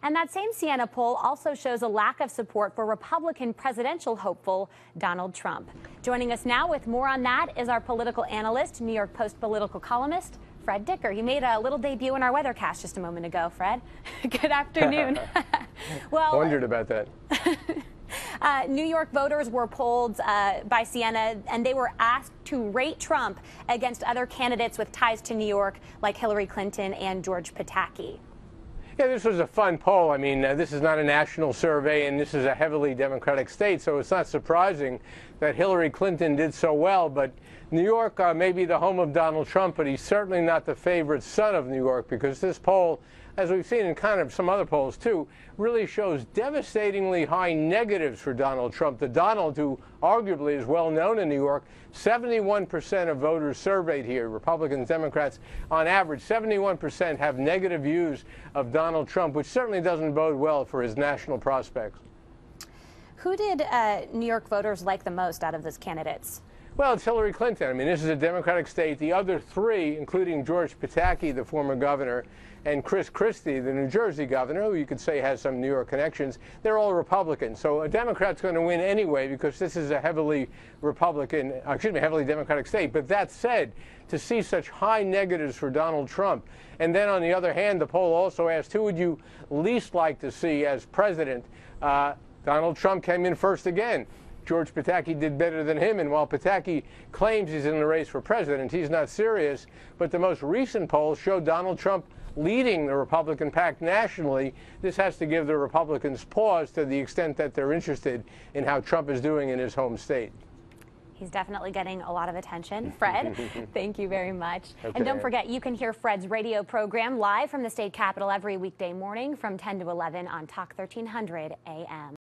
And that same Siena poll also shows a lack of support for Republican presidential hopeful Donald Trump. Joining us now with more on that is our political analyst, New York Post political columnist, Fred Dicker. He made a little debut in our weathercast just a moment ago, Fred. Good afternoon. Well, wondered about that. New York voters were polled by Siena, and they were asked to rate Trump against other candidates with ties to New York, like Hillary Clinton and George Pataki. Yeah, this was a fun poll. I mean, this is not a national survey, and this is a heavily Democratic state, so it's not surprising that Hillary Clinton did so well. But New York may be the home of Donald Trump, but he's certainly not the favorite son of New York, because this poll, as we've seen in kind of some other polls too, really shows devastatingly high negatives for Donald Trump. The Donald, who arguably is well known in New York, 71% of voters surveyed here, Republicans, Democrats, on average, 71% have negative views of Donald Trump, which certainly doesn't bode well for his national prospects. Who did New York voters like the most out of those candidates? Well, it's Hillary Clinton. I mean, this is a Democratic state. The other three, including George Pataki, the former governor, and Chris Christie, the New Jersey governor, who you could say has some New York connections, they're all Republicans. So a Democrat's going to win anyway, because this is a heavily heavily Democratic state. But that said, to see such high negatives for Donald Trump, and then on the other hand, the poll also asked, who would you least like to see as president? Donald Trump came in first again. George Pataki did better than him, and while Pataki claims he's in the race for president, he's not serious. But the most recent polls show Donald Trump leading the Republican pack nationally. This has to give the Republicans pause to the extent that they're interested in how Trump is doing in his home state. He's definitely getting a lot of attention. Fred, thank you very much. Okay. And don't forget, you can hear Fred's radio program live from the state capitol every weekday morning from 10 to 11 on Talk 1300 AM.